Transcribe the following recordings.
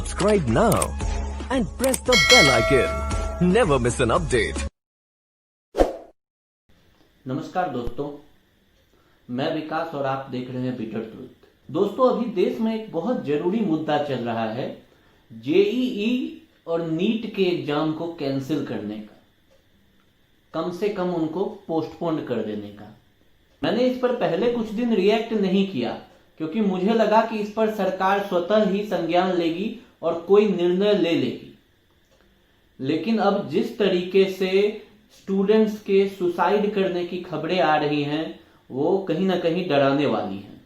Subscribe now and press the bell icon. Never miss an update. नमस्कार दोस्तों, मैं विकास और आप देख रहे हैं बिटर ट्रुथ। दोस्तों, अभी देश में एक बहुत जरूरी मुद्दा चल रहा है, जेईई और नीट के एग्जाम को कैंसिल करने का, कम से कम उनको पोस्टपोन कर देने का। मैंने इस पर पहले कुछ दिन रिएक्ट नहीं किया क्योंकि मुझे लगा कि इस पर सरकार स्वतः ही संज्ञान लेगी और कोई निर्णय ले लेगी। लेकिन अब जिस तरीके से स्टूडेंट्स के सुसाइड करने की खबरें आ रही हैं वो कहीं ना कहीं डराने वाली हैं।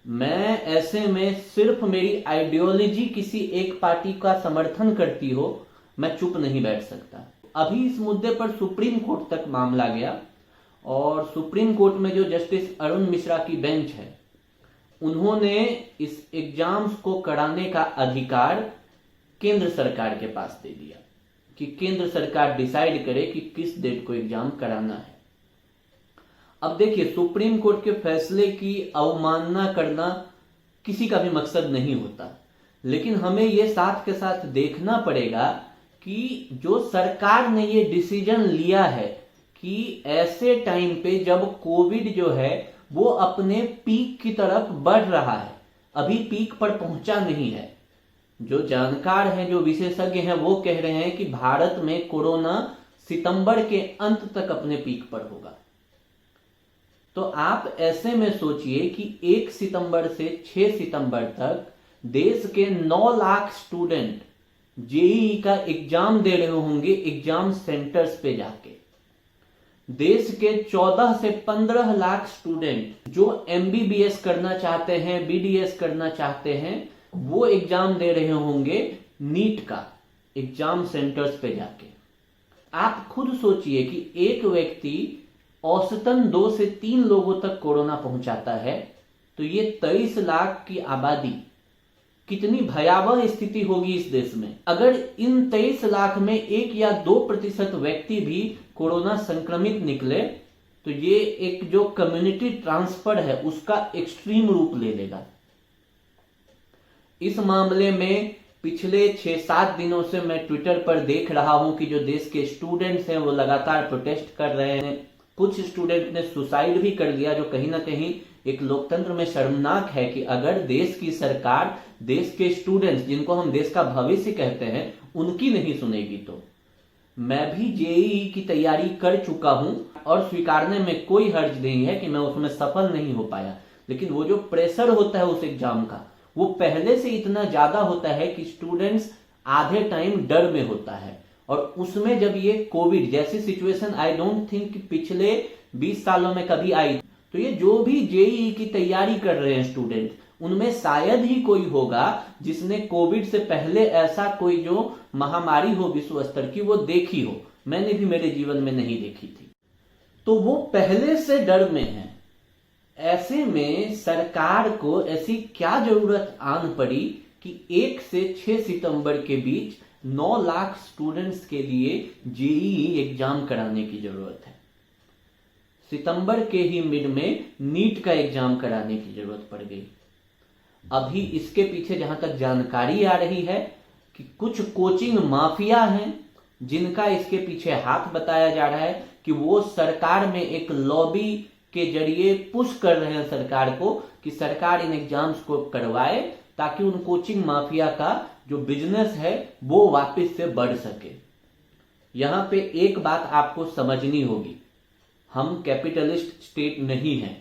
मैं ऐसे में सिर्फ मेरी आइडियोलॉजी किसी एक पार्टी का समर्थन करती हो, मैं चुप नहीं बैठ सकता। अभी इस मुद्दे पर सुप्रीम कोर्ट तक मामला गया और सुप्रीम कोर्ट में जो जस्टिस अरुण मिश्रा की बेंच है, उन्होंने इस एग्जाम्स को कराने का अधिकार केंद्र सरकार के पास दे दिया कि केंद्र सरकार डिसाइड करे कि किस डेट को एग्जाम कराना है। अब देखिए, सुप्रीम कोर्ट के फैसले की अवमानना करना किसी का भी मकसद नहीं होता, लेकिन हमें यह साथ के साथ देखना पड़ेगा कि जो सरकार ने ये डिसीजन लिया है कि ऐसे टाइम पे जब कोविड जो है वो अपने पीक की तरफ बढ़ रहा है, अभी पीक पर पहुंचा नहीं है। जो जानकार हैं, जो विशेषज्ञ हैं, वो कह रहे हैं कि भारत में कोरोना सितंबर के अंत तक अपने पीक पर होगा। तो आप ऐसे में सोचिए कि 1 सितंबर से 6 सितंबर तक देश के 9 लाख स्टूडेंट जेईई का एग्जाम दे रहे होंगे एग्जाम सेंटर्स पे जाके। देश के 14 से 15 लाख स्टूडेंट जो एमबीबीएस करना चाहते हैं, बीडीएस करना चाहते हैं, वो एग्जाम दे रहे होंगे नीट का एग्जाम सेंटर्स पे जाके। आप खुद सोचिए कि एक व्यक्ति औसतन 2 से 3 लोगों तक कोरोना पहुंचाता है, तो ये 23 लाख की आबादी, कितनी भयावह स्थिति होगी इस देश में। अगर इन 23 लाख में 1 या 2% व्यक्ति भी कोरोना संक्रमित निकले तो ये एक जो कम्युनिटी ट्रांसफर है उसका एक्सट्रीम रूप ले लेगा। इस मामले में पिछले 6-7 दिनों से मैं ट्विटर पर देख रहा हूं कि जो देश के स्टूडेंट्स हैं वो लगातार प्रोटेस्ट कर रहे हैं। कुछ स्टूडेंट ने सुसाइड भी कर लिया, जो कहीं ना कहीं एक लोकतंत्र में शर्मनाक है कि अगर देश की सरकार देश के स्टूडेंट्स, जिनको हम देश का भविष्य कहते हैं, उनकी नहीं सुनेगी। तो मैं भी जेईई की तैयारी कर चुका हूं और स्वीकारने में कोई हर्ज नहीं है कि मैं उसमें सफल नहीं हो पाया, लेकिन वो जो प्रेशर होता है उस एग्जाम का, वो पहले से इतना ज्यादा होता है कि स्टूडेंट्स आधे टाइम डर में होता है। और उसमें जब ये कोविड जैसी सिचुएशन आई डोंट थिंक पिछले 20 सालों में कभी आई, तो ये जो भी जेईई की तैयारी कर रहे हैं स्टूडेंट, उनमें शायद ही कोई होगा जिसने कोविड से पहले ऐसा कोई जो महामारी हो विश्व स्तर की वो देखी हो। मैंने भी मेरे जीवन में नहीं देखी थी, तो वो पहले से डर में है। ऐसे में सरकार को ऐसी क्या जरूरत आन पड़ी कि 1 से 6 सितंबर के बीच 9 लाख स्टूडेंट्स के लिए जेईई एग्जाम कराने की जरूरत है। सितंबर के ही मिड में नीट का एग्जाम कराने की जरूरत पड़ गई। अभी इसके पीछे जहां तक जानकारी आ रही है कि कुछ कोचिंग माफिया हैं जिनका इसके पीछे हाथ बताया जा रहा है कि वो सरकार में एक लॉबी के जरिए पुश कर रहे हैं सरकार को कि सरकार इन एग्जाम्स को करवाए ताकि उन कोचिंग माफिया का जो बिजनेस है वो वापस से बढ़ सके। यहां पे एक बात आपको समझनी होगी, हम कैपिटलिस्ट स्टेट नहीं है।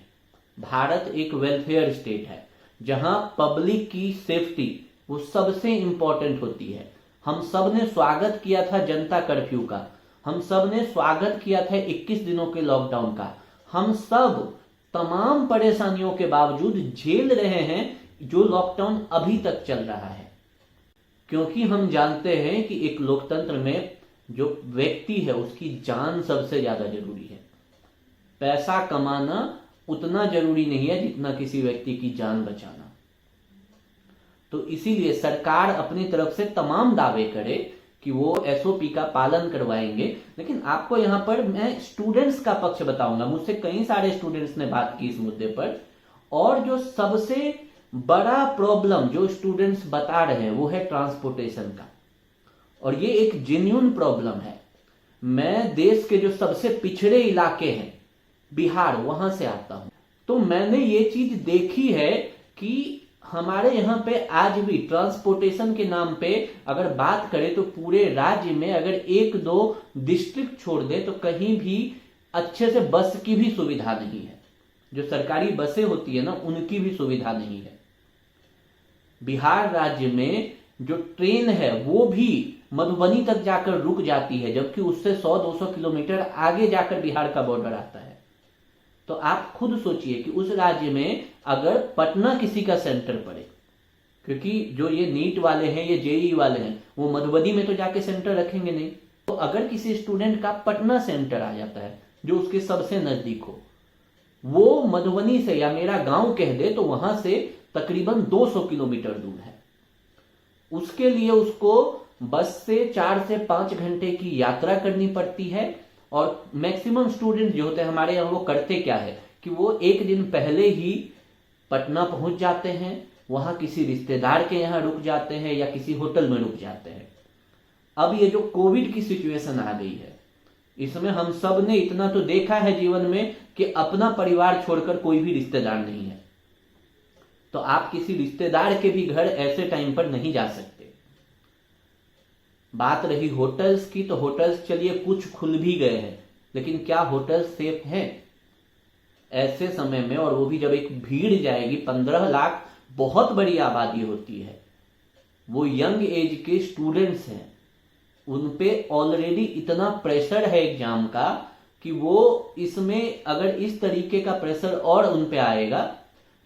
भारत एक वेलफेयर स्टेट है जहां पब्लिक की सेफ्टी वो सबसे इंपॉर्टेंट होती है। हम सब ने स्वागत किया था जनता कर्फ्यू का, हम सब ने स्वागत किया था 21 दिनों के लॉकडाउन का। हम सब तमाम परेशानियों के बावजूद झेल रहे हैं जो लॉकडाउन अभी तक चल रहा है, क्योंकि हम जानते हैं कि एक लोकतंत्र में जो व्यक्ति है उसकी जान सबसे ज्यादा जरूरी है। पैसा कमाना उतना जरूरी नहीं है जितना किसी व्यक्ति की जान बचाना। तो इसीलिए सरकार अपनी तरफ से तमाम दावे करे कि वो एसओपी का पालन करवाएंगे, लेकिन आपको यहां पर मैं स्टूडेंट्स का पक्ष बताऊंगा। मुझसे कई सारे स्टूडेंट्स ने बात की इस मुद्दे पर, और जो सबसे बड़ा प्रॉब्लम जो स्टूडेंट्स बता रहे हैं वो है ट्रांसपोर्टेशन का, और ये एक जेन्युइन प्रॉब्लम है। मैं देश के जो सबसे पिछड़े इलाके हैं बिहार, वहां से आता हूं, तो मैंने ये चीज देखी है कि हमारे यहाँ पे आज भी ट्रांसपोर्टेशन के नाम पे अगर बात करें तो पूरे राज्य में अगर एक दो डिस्ट्रिक्ट छोड़ दे तो कहीं भी अच्छे से बस की भी सुविधा नहीं है। जो सरकारी बसें होती है ना, उनकी भी सुविधा नहीं है। बिहार राज्य में जो ट्रेन है वो भी मधुबनी तक जाकर रुक जाती है, जबकि उससे 100-200 किलोमीटर आगे जाकर बिहार का बॉर्डर आता है। तो आप खुद सोचिए कि उस राज्य में अगर पटना किसी का सेंटर पड़े, क्योंकि जो ये नीट वाले हैं, ये जेईई वाले हैं, वो मधुबनी में तो जाके सेंटर रखेंगे नहीं। तो अगर किसी स्टूडेंट का पटना सेंटर आ जाता है जो उसके सबसे नजदीक हो, वो मधुबनी से या मेरा गांव कह दे तो वहां से तकरीबन 200 किलोमीटर दूर है। उसके लिए उसको बस से 4 से 5 घंटे की यात्रा करनी पड़ती है। और मैक्सिमम स्टूडेंट जो होते हैं हमारे यहाँ, वो करते क्या है कि वो एक दिन पहले ही पटना पहुंच जाते हैं, वहां किसी रिश्तेदार के यहाँ रुक जाते हैं या किसी होटल में रुक जाते हैं। अब ये जो कोविड की सिचुएशन आ गई है, इसमें हम सब ने इतना तो देखा है जीवन में कि अपना परिवार छोड़कर कोई भी रिश्तेदार नहीं है। तो आप किसी रिश्तेदार के भी घर ऐसे टाइम पर नहीं जा सकते। बात रही होटल्स की, तो होटल्स चलिए कुछ खुल भी गए हैं, लेकिन क्या होटल्स सेफ हैं ऐसे समय में? और वो भी जब एक भीड़ जाएगी, 15 लाख बहुत बड़ी आबादी होती है, वो यंग एज के स्टूडेंट्स हैं, उनपे ऑलरेडी इतना प्रेशर है एग्जाम का कि वो इसमें अगर इस तरीके का प्रेशर और उन पे आएगा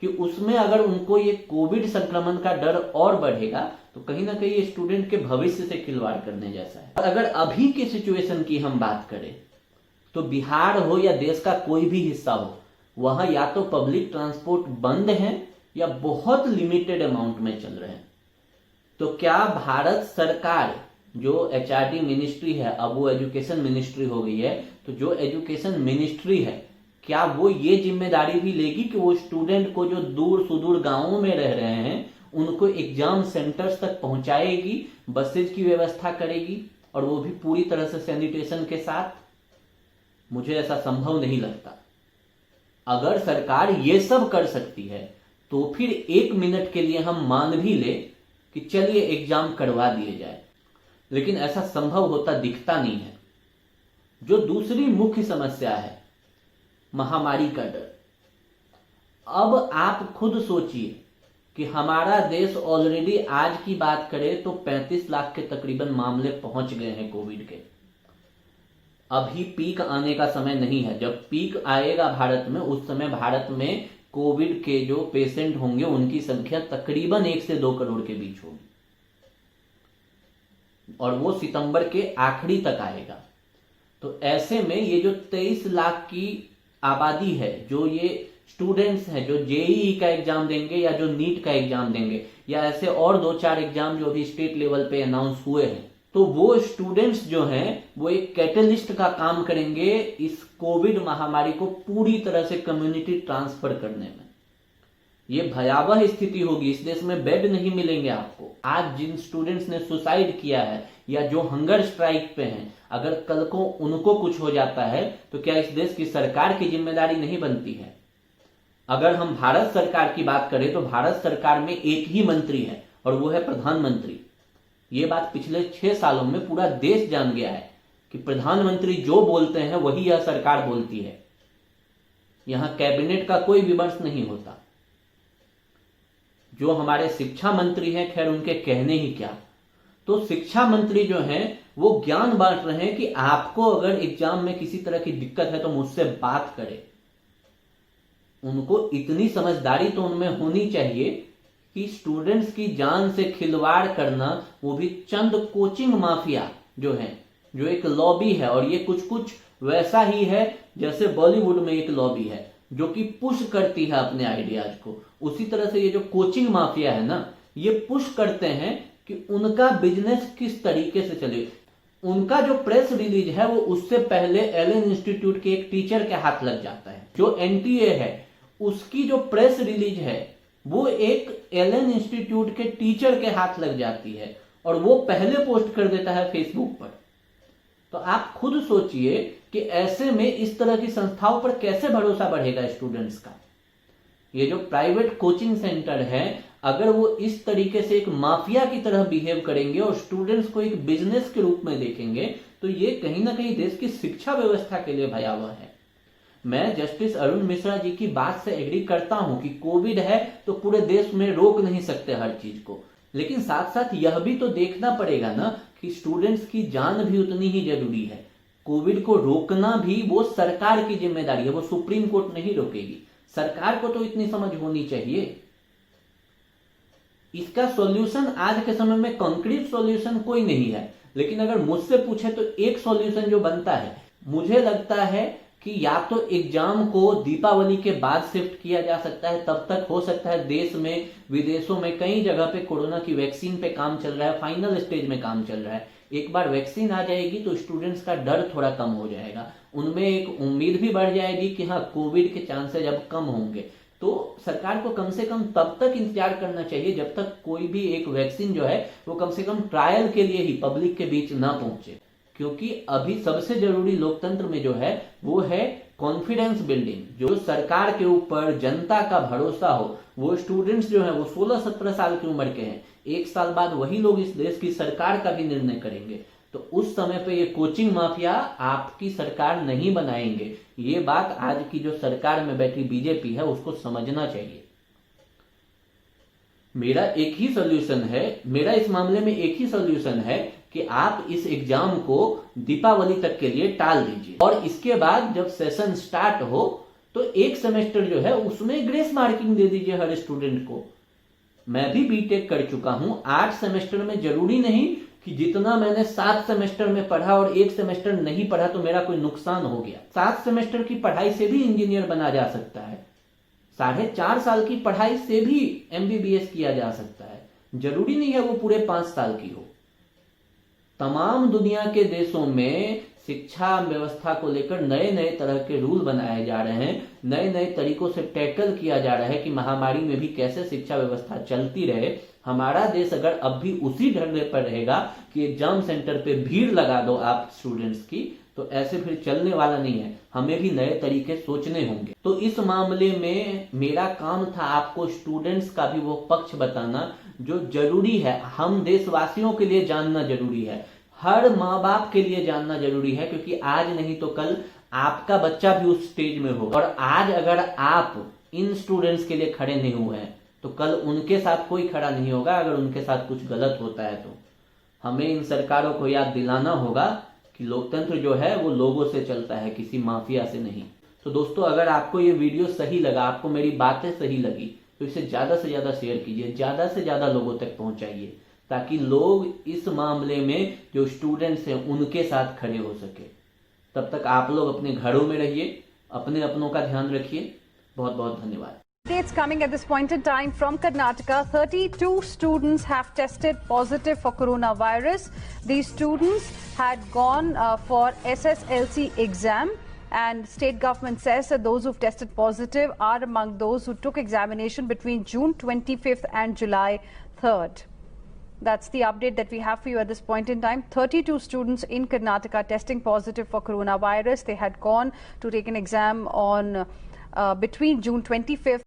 कि उसमें अगर उनको ये कोविड संक्रमण का डर और बढ़ेगा तो कहीं ना कहीं ये स्टूडेंट के भविष्य से खिलवाड़ करने जैसा है। और अगर अभी की सिचुएशन की हम बात करें तो बिहार हो या देश का कोई भी हिस्सा हो, वहां या तो पब्लिक ट्रांसपोर्ट बंद है या बहुत लिमिटेड अमाउंट में चल रहे हैं। तो क्या भारत सरकार, जो एचआरडी मिनिस्ट्री है, अब वो एजुकेशन मिनिस्ट्री हो गई है, तो जो एजुकेशन मिनिस्ट्री है, क्या वो ये जिम्मेदारी भी लेगी कि वो स्टूडेंट को जो दूर सुदूर गांवों में रह रहे हैं उनको एग्जाम सेंटर्स तक पहुंचाएगी, बसेज की व्यवस्था करेगी, और वो भी पूरी तरह से सैनिटेशन के साथ? मुझे ऐसा संभव नहीं लगता। अगर सरकार ये सब कर सकती है तो फिर 1 मिनट के लिए हम मान भी ले कि चलिए एग्जाम करवा दिए जाए, लेकिन ऐसा संभव होता दिखता नहीं है। जो दूसरी मुख्य समस्या है, महामारी का डर। अब आप खुद सोचिए कि हमारा देश ऑलरेडी आज की बात करें तो 35 लाख के तकरीबन मामले पहुंच गए हैं कोविड के। अभी पीक आने का समय नहीं है। जब पीक आएगा भारत में, उस समय भारत में कोविड के जो पेशेंट होंगे उनकी संख्या तकरीबन 1 से 2 करोड़ के बीच होगी, और वो सितंबर के आखिरी तक आएगा। तो ऐसे में ये जो 23 लाख की आबादी है, जो ये स्टूडेंट्स हैं जो जेईई का एग्जाम देंगे या जो नीट का एग्जाम देंगे या ऐसे और 2-4 एग्जाम जो अभी स्टेट लेवल पे अनाउंस हुए हैं, तो वो स्टूडेंट्स जो हैं वो एक कैटलिस्ट का काम करेंगे इस कोविड महामारी को पूरी तरह से कम्युनिटी ट्रांसफर करने में। ये भयावह स्थिति होगी। इस देश में बेड नहीं मिलेंगे आपको। आज जिन स्टूडेंट्स ने सुसाइड किया है या जो हंगर स्ट्राइक पे हैं, अगर कल को उनको कुछ हो जाता है तो क्या इस देश की सरकार की जिम्मेदारी नहीं बनती है? अगर हम भारत सरकार की बात करें तो भारत सरकार में एक ही मंत्री है और वो है प्रधानमंत्री। ये बात पिछले 6 सालों में पूरा देश जान गया है कि प्रधानमंत्री जो बोलते हैं वही यह सरकार बोलती है। यहां कैबिनेट का कोई विमर्श नहीं होता। जो हमारे शिक्षा मंत्री हैं, खैर उनके कहने ही क्या। तो शिक्षा मंत्री जो हैं वो ज्ञान बांट रहे हैं कि आपको अगर एग्जाम में किसी तरह की दिक्कत है तो मुझसे बात करें। उनको इतनी समझदारी तो उनमें होनी चाहिए कि स्टूडेंट्स की जान से खिलवाड़ करना, वो भी चंद कोचिंग माफिया जो हैं, जो एक लॉबी है, और ये कुछ कुछ वैसा ही है जैसे बॉलीवुड में एक लॉबी है जो कि पुश करती है अपने आइडियाज को। उसी तरह से ये जो कोचिंग माफिया है ना, ये पुश करते हैं कि उनका बिजनेस किस तरीके से चले। उनका जो प्रेस रिलीज है वो उससे पहले एलन इंस्टीट्यूट के एक टीचर के हाथ लग जाता है। जो एनटीए है उसकी जो प्रेस रिलीज है वो एक एलन इंस्टीट्यूट के टीचर के हाथ लग जाती है और वो पहले पोस्ट कर देता है फेसबुक पर। तो आप खुद सोचिए कि ऐसे में इस तरह की संस्थाओं पर कैसे भरोसा बढ़ेगा स्टूडेंट्स का। ये जो प्राइवेट कोचिंग सेंटर है, अगर वो इस तरीके से एक माफिया की तरह बिहेव करेंगे और स्टूडेंट्स को एक बिजनेस के रूप में देखेंगे, तो ये कहीं ना कहीं देश की शिक्षा व्यवस्था के लिए भयावह है। मैं जस्टिस अरुण मिश्रा जी की बात से एग्री करता हूं कि कोविड है तो पूरे देश में रोक नहीं सकते हर चीज को, लेकिन साथ साथ यह भी तो देखना पड़ेगा ना कि स्टूडेंट्स की जान भी उतनी ही जरूरी है। कोविड को रोकना भी वो सरकार की जिम्मेदारी है, वो सुप्रीम कोर्ट नहीं रोकेगी। सरकार को तो इतनी समझ होनी चाहिए। इसका सॉल्यूशन आज के समय में कंक्रीट सॉल्यूशन कोई नहीं है, लेकिन अगर मुझसे पूछे तो एक सॉल्यूशन जो बनता है, मुझे लगता है कि या तो एग्जाम को दीपावली के बाद शिफ्ट किया जा सकता है। तब तक हो सकता है देश में, विदेशों में कई जगह पे कोरोना की वैक्सीन पे काम चल रहा है, फाइनल स्टेज में काम चल रहा है। एक बार वैक्सीन आ जाएगी तो स्टूडेंट्स का डर थोड़ा कम हो जाएगा, उनमें एक उम्मीद भी बढ़ जाएगी कि हाँ कोविड के चांसेज अब कम होंगे। तो सरकार को कम से कम तब तक इंतजार करना चाहिए जब तक कोई भी एक वैक्सीन जो है वो कम से कम ट्रायल के लिए ही पब्लिक के बीच ना पहुंचे, क्योंकि अभी सबसे जरूरी लोकतंत्र में जो है वो है कॉन्फिडेंस बिल्डिंग। जो सरकार के ऊपर जनता का भरोसा हो, वो स्टूडेंट्स जो है वो 16-17 साल की उम्र के हैं। एक साल बाद वही लोग इस देश की सरकार का भी निर्णय करेंगे, तो उस समय पे ये कोचिंग माफिया आपकी सरकार नहीं बनाएंगे। ये बात आज की जो सरकार में बैठी बीजेपी है उसको समझना चाहिए। मेरा एक ही सॉल्यूशन है, मेरा इस मामले में एक ही सॉल्यूशन है कि आप इस एग्जाम को दीपावली तक के लिए टाल दीजिए और इसके बाद जब सेशन स्टार्ट हो तो एक सेमेस्टर जो है उसमें ग्रेस मार्किंग दे दीजिए हर स्टूडेंट को। मैं भी बीटेक कर चुका हूं, 8 सेमेस्टर में जरूरी नहीं कि जितना मैंने 7 सेमेस्टर में पढ़ा और 1 सेमेस्टर नहीं पढ़ा तो मेरा कोई नुकसान हो गया। 7 सेमेस्टर की पढ़ाई से भी इंजीनियर बना जा सकता है, 4.5 साल की पढ़ाई से भी एमबीबीएस किया जा सकता है, जरूरी नहीं है वो पूरे 5 साल की हो। तमाम दुनिया के देशों में शिक्षा व्यवस्था को लेकर नए नए तरह के रूल बनाए जा रहे हैं, नए नए तरीकों से टैकल किया जा रहा है कि महामारी में भी कैसे शिक्षा व्यवस्था चलती रहे। हमारा देश अगर अब भी उसी ढर्रे पर रहेगा कि एग्जाम सेंटर पे भीड़ लगा दो आप स्टूडेंट्स की, तो ऐसे फिर चलने वाला नहीं है। हमें भी नए तरीके सोचने होंगे। तो इस मामले में मेरा काम था आपको स्टूडेंट्स का भी वो पक्ष बताना जो जरूरी है, हम देशवासियों के लिए जानना जरूरी है, हर माँ बाप के लिए जानना जरूरी है, क्योंकि आज नहीं तो कल आपका बच्चा भी उस स्टेज में होगा। और आज अगर आप इन स्टूडेंट्स के लिए खड़े नहीं हुए हैं तो कल उनके साथ कोई खड़ा नहीं होगा अगर उनके साथ कुछ गलत होता है। तो हमें इन सरकारों को याद दिलाना होगा कि लोकतंत्र जो है वो लोगों से चलता है, किसी माफिया से नहीं। तो दोस्तों, अगर आपको ये वीडियो सही लगा, आपको मेरी बातें सही लगी, तो इसे ज्यादा से ज्यादा शेयर कीजिए, ज्यादा से ज्यादा लोगों तक पहुंचाइए, ताकि लोग इस मामले में जो स्टूडेंट्स हैं उनके साथ खड़े हो सके। तब तक आप लोग अपने घरों में रहिए, अपने अपनों का ध्यान रखिए। बहुत बहुत धन्यवाद। Updates coming at this point in time from Karnataka. 32 students have tested positive for coronavirus. These students had gone for SSLC exam, and state government says that those who've tested positive are among those who took examination between June 25th and July 3rd. That's the update that we have for you at this point in time. 32 students in Karnataka testing positive for coronavirus. They had gone to take an exam on between June 25th